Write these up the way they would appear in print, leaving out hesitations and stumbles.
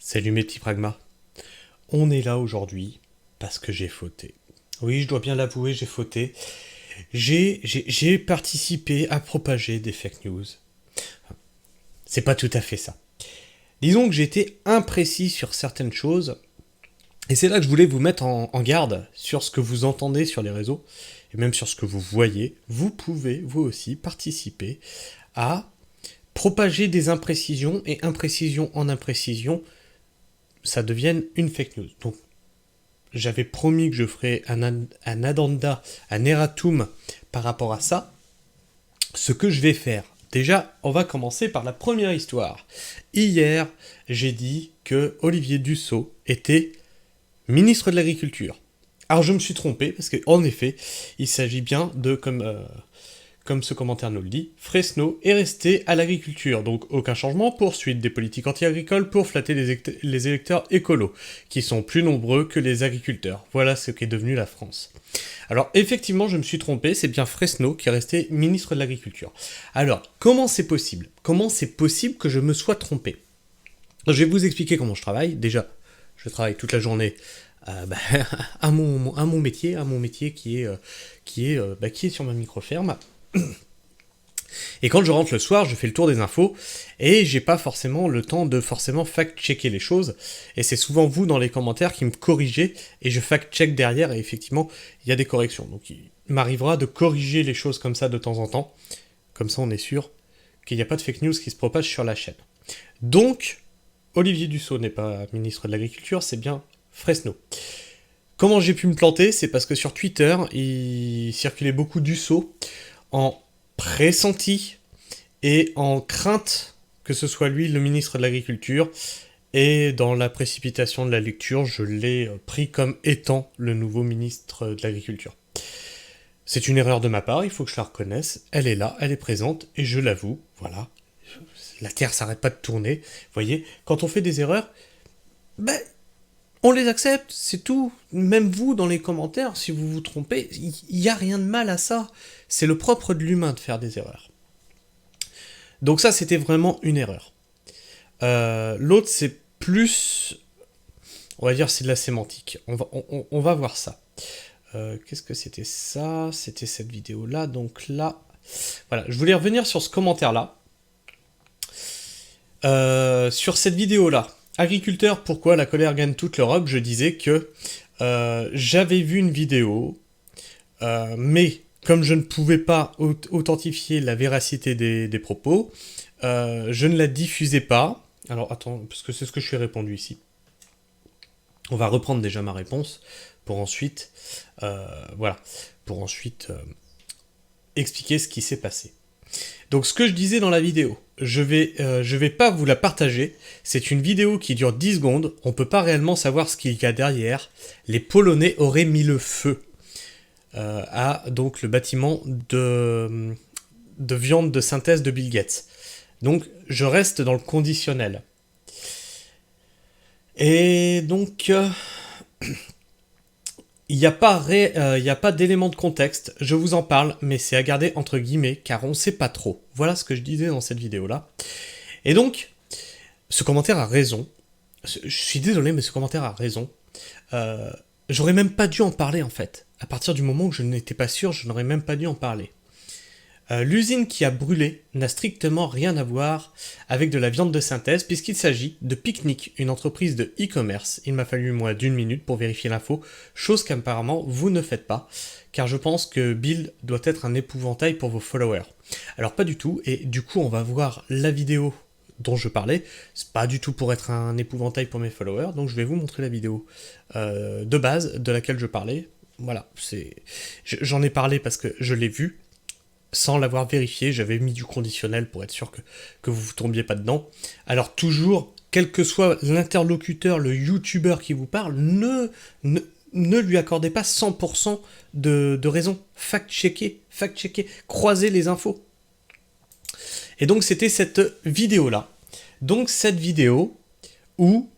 Salut mes petits pragmas. On est là aujourd'hui parce que j'ai fauté. Oui, je dois bien l'avouer, j'ai fauté. J'ai participé à propager des fake news. C'est pas tout à fait ça. Disons que j'ai été imprécis sur certaines choses. Et c'est là que je voulais vous mettre en garde sur ce que vous entendez sur les réseaux. Et même sur ce que vous voyez. Vous pouvez, vous aussi, participer à propager des imprécisions. Et imprécision en imprécision, ça devienne une fake news. Donc, j'avais promis que je ferais un addenda, un erratum par rapport à ça. Ce que je vais faire, déjà, on va commencer par la première histoire. Hier, j'ai dit que Olivier Dussopt était ministre de l'Agriculture. Alors je me suis trompé, parce qu'en effet, il s'agit bien de, comme ce commentaire nous le dit, Fesneau est resté à l'agriculture, donc aucun changement, poursuite des politiques anti-agricoles pour flatter les électeurs écolos, qui sont plus nombreux que les agriculteurs. Voilà ce qu'est devenu la France. Alors effectivement, je me suis trompé, c'est bien Fesneau qui est resté ministre de l'Agriculture. Alors, comment c'est possible? Comment c'est possible que je me sois trompé? Je vais vous expliquer comment je travaille. Déjà, je travaille toute la journée à mon métier qui est sur ma micro-ferme. Et quand je rentre le soir, je fais le tour des infos et j'ai pas forcément le temps de forcément fact-checker les choses. Et c'est souvent vous dans les commentaires qui me corrigez et je fact-check derrière et effectivement, il y a des corrections. Donc il m'arrivera de corriger les choses comme ça de temps en temps. Comme ça, on est sûr qu'il n'y a pas de fake news qui se propage sur la chaîne. Donc, Olivier Dussopt n'est pas ministre de l'Agriculture, c'est bien Fesneau. Comment j'ai pu me planter? C'est parce que sur Twitter, il circulait beaucoup Dussopt en pressenti et en crainte que ce soit lui le ministre de l'Agriculture. Et dans la précipitation de la lecture, je l'ai pris comme étant le nouveau ministre de l'Agriculture. C'est une erreur de ma part, il faut que je la reconnaisse. Elle est là, elle est présente, et je l'avoue, voilà. La Terre s'arrête pas de tourner. Vous voyez, quand on fait des erreurs, ben, on les accepte, c'est tout. Même vous, dans les commentaires, si vous vous trompez, il n'y a rien de mal à ça. C'est le propre de l'humain de faire des erreurs. Donc ça, c'était vraiment une erreur. L'autre, c'est plus... On va dire c'est de la sémantique. On va voir ça. Qu'est-ce que c'était ça? C'était cette vidéo-là. Donc là... Voilà, je voulais revenir sur ce commentaire-là. Sur cette vidéo-là. Agriculteur, pourquoi la colère gagne toute l'Europe? Je disais que j'avais vu une vidéo, mais comme je ne pouvais pas authentifier la véracité des propos, je ne la diffusais pas. Alors attends, parce que c'est ce que je suis répondu ici. On va reprendre déjà ma réponse pour ensuite, expliquer ce qui s'est passé. Donc ce que je disais dans la vidéo, je vais pas vous la partager, c'est une vidéo qui dure 10 secondes, on peut pas réellement savoir ce qu'il y a derrière. Les Polonais auraient mis le feu à donc le bâtiment de viande de synthèse de Bill Gates. Donc je reste dans le conditionnel. Et donc il n'y a pas d'élément de contexte, je vous en parle, mais c'est à garder entre guillemets, car on ne sait pas trop. Voilà ce que je disais dans cette vidéo-là. Et donc, ce commentaire a raison. Je suis désolé, mais ce commentaire a raison. J'aurais même pas dû en parler, en fait. À partir du moment où je n'étais pas sûr, je n'aurais même pas dû en parler. L'usine qui a brûlé n'a strictement rien à voir avec de la viande de synthèse puisqu'il s'agit de Picnic, une entreprise de e-commerce. Il m'a fallu moins d'1 minute pour vérifier l'info, chose qu'apparemment vous ne faites pas, car je pense que Bill doit être un épouvantail pour vos followers. Alors pas du tout, et du coup on va voir la vidéo dont je parlais. C'est pas du tout pour être un épouvantail pour mes followers, donc je vais vous montrer la vidéo de base de laquelle je parlais. Voilà, j'en ai parlé parce que je l'ai vue. Sans l'avoir vérifié, j'avais mis du conditionnel pour être sûr que vous ne tombiez pas dedans. Alors toujours, quel que soit l'interlocuteur, le youtubeur qui vous parle, ne lui accordez pas 100% de raison. Fact-checker, croisez les infos. Et donc c'était cette vidéo-là. Donc cette vidéo où,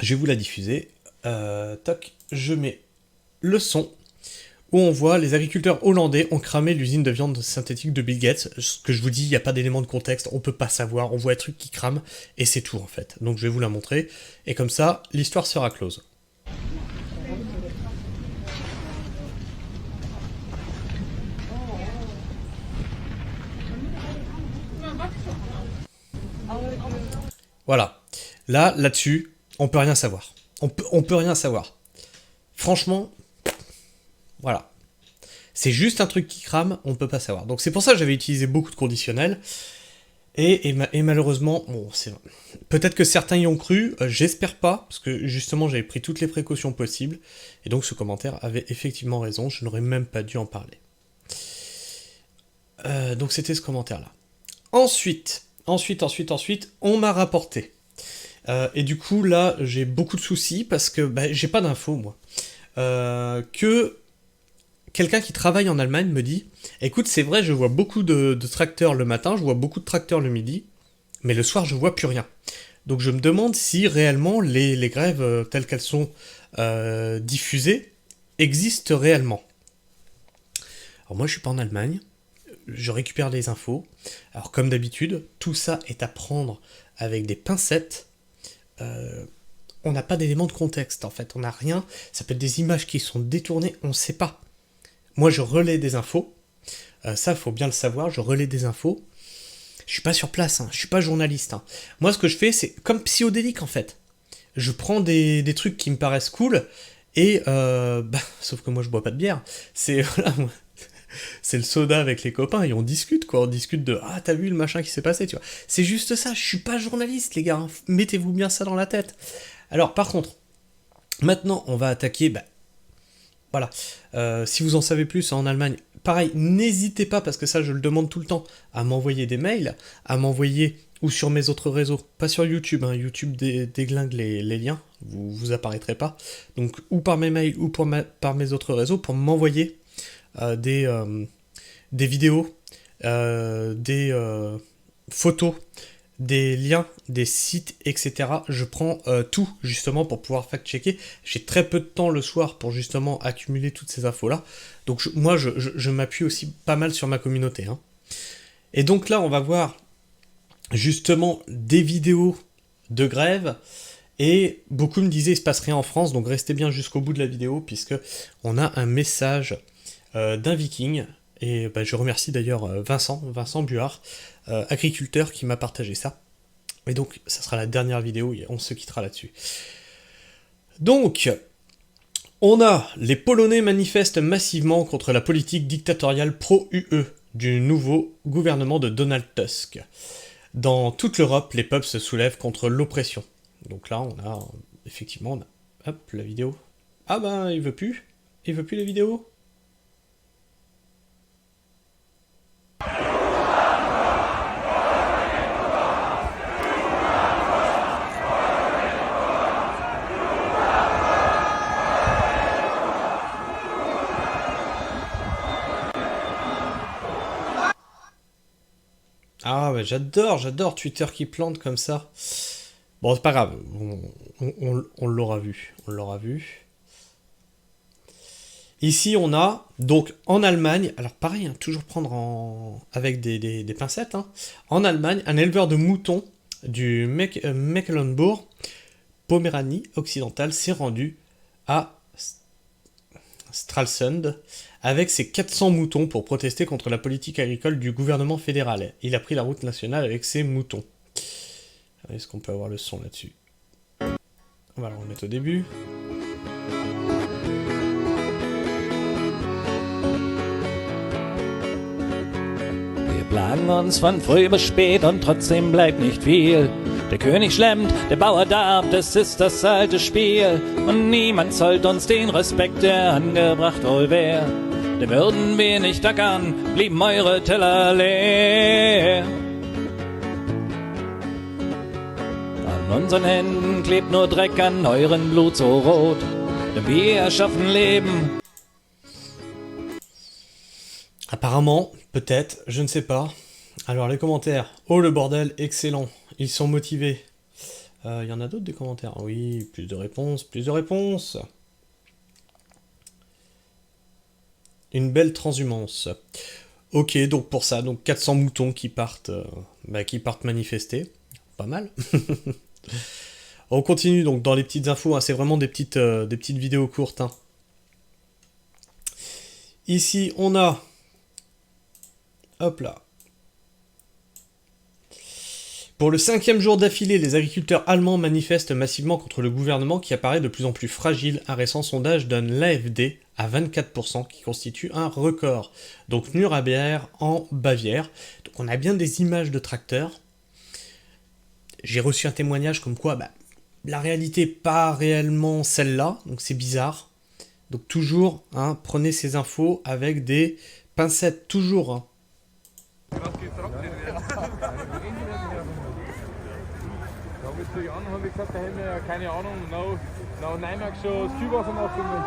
je vais vous la diffuser, toc, je mets le son, où on voit les agriculteurs hollandais ont cramé l'usine de viande synthétique de Bill Gates. Ce que je vous dis, il n'y a pas d'élément de contexte, on peut pas savoir, on voit un truc qui crame, et c'est tout en fait. Donc je vais vous la montrer, et comme ça, l'histoire sera close. Voilà. Là-dessus, on peut rien savoir. On peut rien savoir. Franchement, voilà. C'est juste un truc qui crame, on peut pas savoir. Donc c'est pour ça que j'avais utilisé beaucoup de conditionnels. Et malheureusement, bon, peut-être que certains y ont cru, j'espère pas, parce que justement j'avais pris toutes les précautions possibles, et donc ce commentaire avait effectivement raison, je n'aurais même pas dû en parler. Donc c'était ce commentaire-là. Ensuite, on m'a rapporté. Et du coup, là, j'ai beaucoup de soucis, parce que j'ai pas d'infos, moi. Que quelqu'un qui travaille en Allemagne me dit « Écoute, c'est vrai, je vois beaucoup de tracteurs le matin, je vois beaucoup de tracteurs le midi, mais le soir, je vois plus rien. » Donc je me demande si réellement les grèves telles qu'elles sont diffusées existent réellement. Alors moi, je suis pas en Allemagne, je récupère les infos. Alors comme d'habitude, tout ça est à prendre avec des pincettes. On n'a pas d'éléments de contexte, en fait, on n'a rien. Ça peut être des images qui sont détournées, on ne sait pas. Moi, je relais des infos. Ça, faut bien le savoir, je relais des infos. Je suis pas sur place, hein, je suis pas journaliste. Hein. Moi, ce que je fais, c'est comme psychodélique, en fait. Je prends des trucs qui me paraissent cool, et sauf que moi, je bois pas de bière. C'est voilà, c'est le soda avec les copains, et on discute, quoi. On discute de « Ah, t'as vu le machin qui s'est passé, tu vois. » C'est juste ça, je suis pas journaliste, les gars. Hein. Mettez-vous bien ça dans la tête. Alors, par contre, maintenant, on va attaquer... Voilà. Si vous en savez plus en Allemagne, pareil, n'hésitez pas, parce que ça je le demande tout le temps, à m'envoyer des mails, à m'envoyer, ou sur mes autres réseaux, pas sur YouTube, hein, YouTube déglingue les liens, vous apparaîtrez pas, donc ou par mes mails, ou par mes autres réseaux, pour m'envoyer des vidéos, des photos, des liens, des sites, etc. Je prends tout, justement, pour pouvoir fact-checker. J'ai très peu de temps le soir pour, justement, accumuler toutes ces infos-là. Donc, moi, je m'appuie aussi pas mal sur ma communauté. Hein. Et donc là, on va voir, justement, des vidéos de grève. Et beaucoup me disaient, il se passe rien en France, donc restez bien jusqu'au bout de la vidéo, puisque on a un message d'un viking. Et je remercie d'ailleurs Vincent Buard, agriculteur, qui m'a partagé ça. Et donc, ça sera la dernière vidéo, et on se quittera là-dessus. Donc, on a les Polonais manifestent massivement contre la politique dictatoriale pro-UE du nouveau gouvernement de Donald Tusk. Dans toute l'Europe, les peuples se soulèvent contre l'oppression. Donc là, on a, effectivement, hop, la vidéo. Ah il veut plus la vidéo. Ah j'adore Twitter qui plante comme ça. Bon, c'est pas grave, on l'aura vu, Ici, on a, donc, en Allemagne, alors pareil, hein, toujours prendre avec des pincettes, hein. En Allemagne, un éleveur de moutons du Mecklenburg, Poméranie occidentale, s'est rendu à Stralsund avec ses 400 moutons pour protester contre la politique agricole du gouvernement fédéral. Il a pris la route nationale avec ses moutons. Est-ce qu'on peut avoir le son là-dessus? On va le remettre au début. Wir plagen uns von früh bis spät und trotzdem bleibt nicht viel. Der König schlemmt, der Bauer darb, das ist das alte Spiel. Und niemand zollt uns den Respekt, der angebracht wohl wär. Denn würden wir nicht ackern, blieben eure Teller leer. An unseren Händen klebt nur Dreck, an euren Blut so rot. Denn wir erschaffen Leben. Apparemment, peut-être, je ne sais pas. Alors les commentaires. Oh le bordel, excellent. Ils sont motivés. Il y en a d'autres des commentaires. Oui, plus de réponses. Une belle transhumance. Ok, donc pour ça, donc 400 moutons qui partent manifester. Pas mal. On continue donc dans les petites infos, hein, c'est vraiment des petites vidéos courtes. Hein. Ici, on a... Hop là. Pour le 5e jour d'affilée, les agriculteurs allemands manifestent massivement contre le gouvernement qui apparaît de plus en plus fragile. Un récent sondage donne l'AfD à 24%, qui constitue un record. Donc Nuremberg en Bavière. Donc on a bien des images de tracteurs. J'ai reçu un témoignage comme quoi la réalité n'est pas réellement celle-là, donc c'est bizarre. Donc toujours, hein, prenez ces infos avec des pincettes, toujours. Hein. Haben wir gesagt, da hätten wir ja keine Ahnung, noch Neumark schon das Kühlwasser nachfüllen.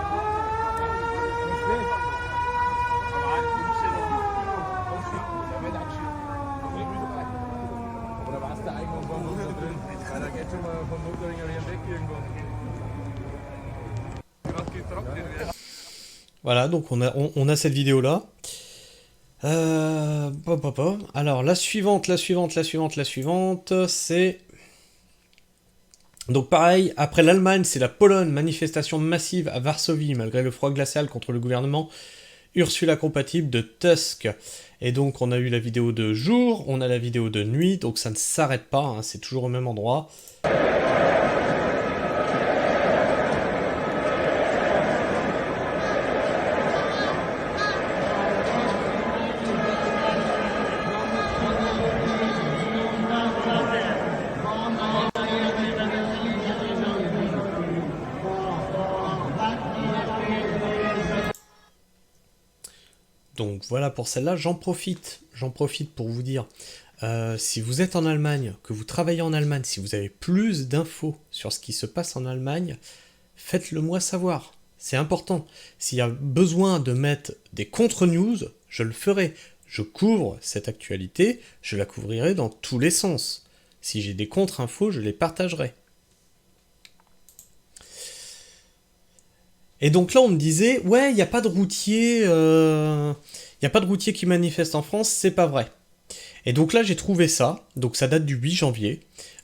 Oder war es der Eingang vom Motor drin? Weil da geht schon mal vom Motorring weg irgendwann. Voilà, donc on a cette vidéo-là. Alors, la suivante, c'est... Donc pareil, après l'Allemagne, c'est la Pologne, manifestation massive à Varsovie, malgré le froid glacial contre le gouvernement Ursula compatible de Tusk. Et donc on a eu la vidéo de jour, on a la vidéo de nuit, donc ça ne s'arrête pas, hein, c'est toujours au même endroit. Donc voilà pour celle-là, j'en profite pour vous dire, si vous êtes en Allemagne, que vous travaillez en Allemagne, si vous avez plus d'infos sur ce qui se passe en Allemagne, faites-le moi savoir, c'est important. S'il y a besoin de mettre des contre-news, je le ferai. Je couvre cette actualité, je la couvrirai dans tous les sens. Si j'ai des contre-infos, je les partagerai. Et donc là, on me disait, ouais, il n'y a pas de routier, qui manifeste en France, c'est pas vrai. Et donc là, j'ai trouvé ça, donc ça date du 8 janvier.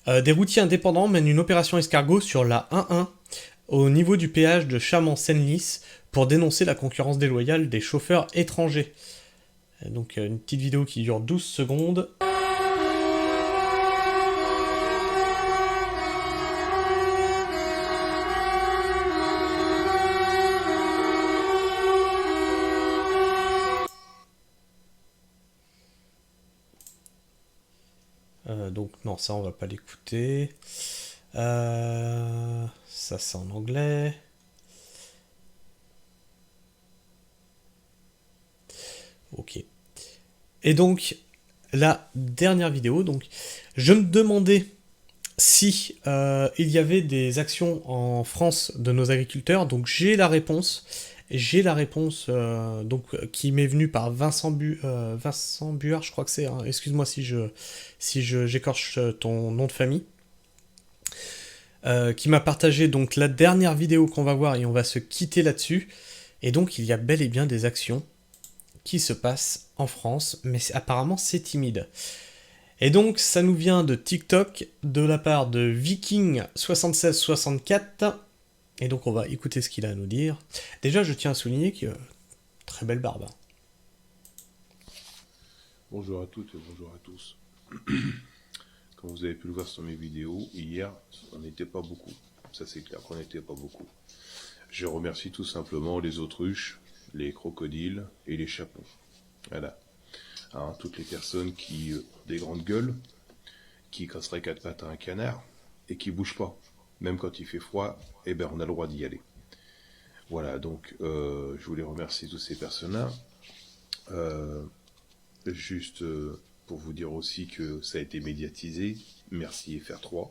Des routiers indépendants mènent une opération escargot sur la 1-1 au niveau du péage de Chaman-Senlis pour dénoncer la concurrence déloyale des chauffeurs étrangers. Donc une petite vidéo qui dure 12 secondes. Donc non, ça on va pas l'écouter. Ça c'est en anglais. Ok. Et donc, la dernière vidéo, donc, je me demandais si il y avait des actions en France de nos agriculteurs, donc j'ai la réponse. Donc, qui m'est venue par Vincent Buard, je crois que c'est, hein. Excuse-moi si j'écorche ton nom de famille, qui m'a partagé donc la dernière vidéo qu'on va voir et on va se quitter là-dessus. Et donc il y a bel et bien des actions qui se passent en France, mais apparemment c'est timide. Et donc ça nous vient de TikTok, de la part de Viking7664. Et donc on va écouter ce qu'il a à nous dire. Déjà je tiens à souligner que très belle barbe. Bonjour à toutes et bonjour à tous. Comme vous avez pu le voir sur mes vidéos, hier on n'était pas beaucoup. Ça c'est clair qu'on n'était pas beaucoup. Je remercie tout simplement les autruches, les crocodiles et les chapons. Voilà. Hein, toutes les personnes qui ont des grandes gueules, qui casseraient quatre pattes à un canard et qui bougent pas. Même quand il fait froid, eh ben on a le droit d'y aller. Voilà, donc je voulais remercier toutes ces personnes-là. Juste pour vous dire aussi que ça a été médiatisé. Merci FR3.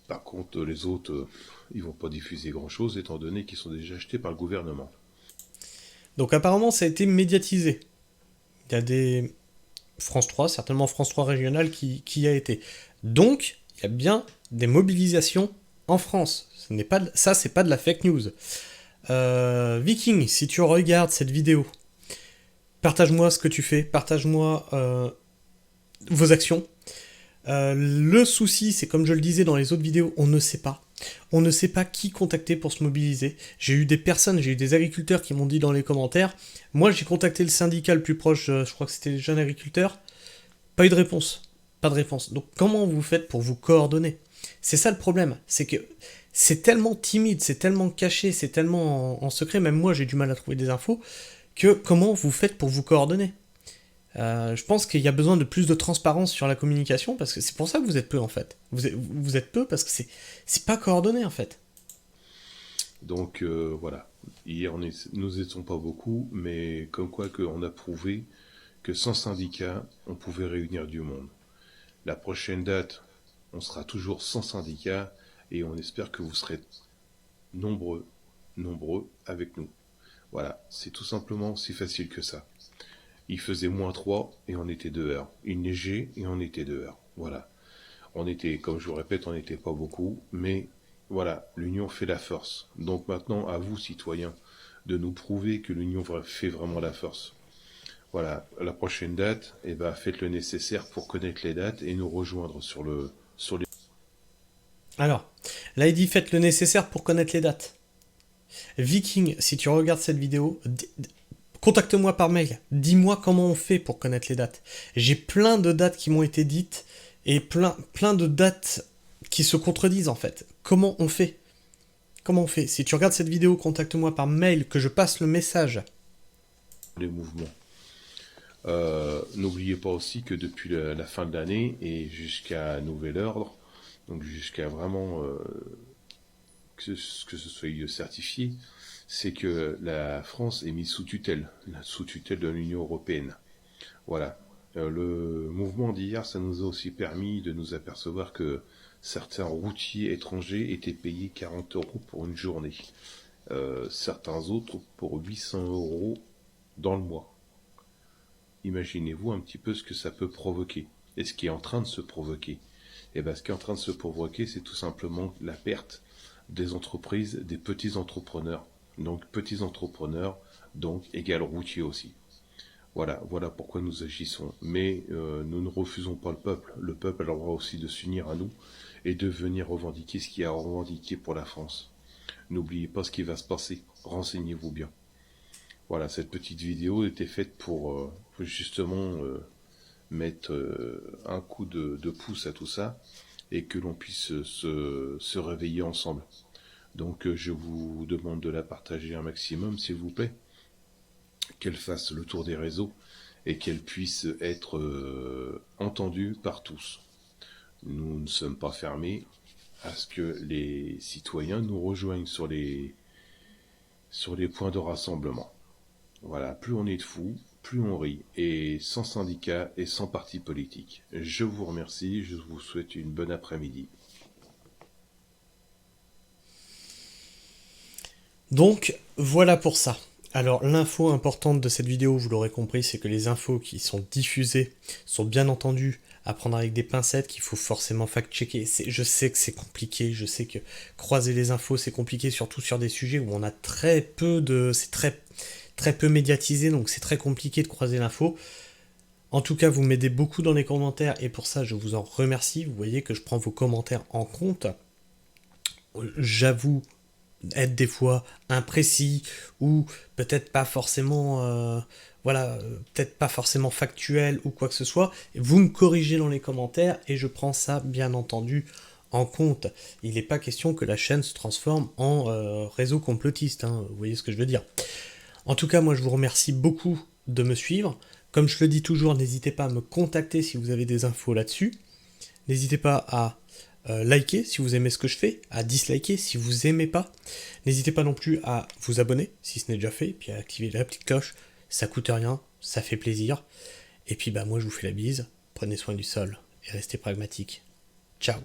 Par contre, les autres, ils vont pas diffuser grand-chose, étant donné qu'ils sont déjà achetés par le gouvernement. Donc apparemment, ça a été médiatisé. Il y a des France 3, certainement France 3 régionale qui y a été. Donc, il y a bien des mobilisations en France. C'est pas de la fake news. Viking, si tu regardes cette vidéo, partage-moi ce que tu fais, partage-moi vos actions. Le souci, c'est comme je le disais dans les autres vidéos, on ne sait pas. On ne sait pas qui contacter pour se mobiliser. J'ai eu des agriculteurs qui m'ont dit dans les commentaires, moi j'ai contacté le syndicat le plus proche, je crois que c'était les jeunes agriculteurs, pas eu de réponse. Pas de réponse. Donc comment vous faites pour vous coordonner? C'est ça le problème, c'est que c'est tellement timide, c'est tellement caché, c'est tellement en secret, même moi j'ai du mal à trouver des infos, que comment vous faites pour vous coordonner? Je pense qu'il y a besoin de plus de transparence sur la communication, parce que c'est pour ça que vous êtes peu en fait. Vous êtes peu parce que c'est pas coordonné en fait. Donc voilà, hier nous étions pas beaucoup, mais comme quoi qu'on a prouvé que sans syndicat, on pouvait réunir du monde. La prochaine date, on sera toujours sans syndicat, et on espère que vous serez nombreux avec nous. Voilà, c'est tout simplement aussi facile que ça. Il faisait -3 et on était dehors. Il neigeait et on était dehors. Voilà. On était, comme je vous répète, on n'était pas beaucoup, mais voilà, l'union fait la force. Donc maintenant, à vous, citoyens, de nous prouver que l'union fait vraiment la force. Voilà, la prochaine date, eh ben, faites le nécessaire pour connaître les dates et nous rejoindre sur les... Alors, là il dit faites le nécessaire pour connaître les dates. Viking, si tu regardes cette vidéo, contacte-moi par mail. Dis-moi comment on fait pour connaître les dates. J'ai plein de dates qui m'ont été dites et plein de dates qui se contredisent en fait. Comment on fait? Comment on fait? Si tu regardes cette vidéo, contacte-moi par mail, que je passe le message. les mouvements. N'oubliez pas aussi que depuis la fin de l'année et jusqu'à nouvel ordre, donc jusqu'à vraiment que ce soit certifié, c'est que la France est mise sous tutelle de l'Union européenne. Voilà. Le mouvement d'hier, ça nous a aussi permis de nous apercevoir que certains routiers étrangers étaient payés 40 € pour une journée. Certains autres pour 800 € dans le mois. Imaginez-vous un petit peu ce que ça peut provoquer. Et ce qui est en train de se provoquer. Et bien, ce qui est en train de se provoquer, c'est tout simplement la perte des entreprises, des petits entrepreneurs. Donc, petits entrepreneurs, donc, égale routier aussi. Voilà pourquoi nous agissons. Mais nous ne refusons pas le peuple. Le peuple a le droit aussi de s'unir à nous et de venir revendiquer ce qu'il y a à revendiquer pour la France. N'oubliez pas ce qui va se passer. Renseignez-vous bien. Voilà, cette petite vidéo était faite pour justement mettre un coup de pouce à tout ça et que l'on puisse se réveiller ensemble. Donc je vous demande de la partager un maximum, s'il vous plaît, qu'elle fasse le tour des réseaux et qu'elle puisse être entendue par tous. Nous ne sommes pas fermés à ce que les citoyens nous rejoignent sur les points de rassemblement. Voilà, plus on est de fous, plus on rit, et sans syndicat et sans parti politique. Je vous remercie, je vous souhaite une bonne après-midi. Donc, voilà pour ça. Alors, l'info importante de cette vidéo, vous l'aurez compris, c'est que les infos qui sont diffusées sont bien entendu à prendre avec des pincettes, qu'il faut forcément fact-checker. Je sais que c'est compliqué, je sais que croiser les infos, c'est compliqué, surtout sur des sujets où on a très peu de... C'est très peu médiatisé, donc c'est très compliqué de croiser l'info. En tout cas, vous m'aidez beaucoup dans les commentaires, et pour ça, je vous en remercie. Vous voyez que je prends vos commentaires en compte. J'avoue être des fois imprécis, ou peut-être pas forcément... peut-être pas forcément factuel, ou quoi que ce soit. Vous me corrigez dans les commentaires, et je prends ça, bien entendu, en compte. Il n'est pas question que la chaîne se transforme en réseau complotiste, hein, vous voyez ce que je veux dire. En tout cas, moi, je vous remercie beaucoup de me suivre. Comme je le dis toujours, n'hésitez pas à me contacter si vous avez des infos là-dessus. N'hésitez pas à liker si vous aimez ce que je fais, à disliker si vous aimez pas. N'hésitez pas non plus à vous abonner si ce n'est déjà fait, puis à activer la petite cloche. Ça coûte rien, ça fait plaisir. Et puis, moi, je vous fais la bise. Prenez soin du sol et restez pragmatiques. Ciao.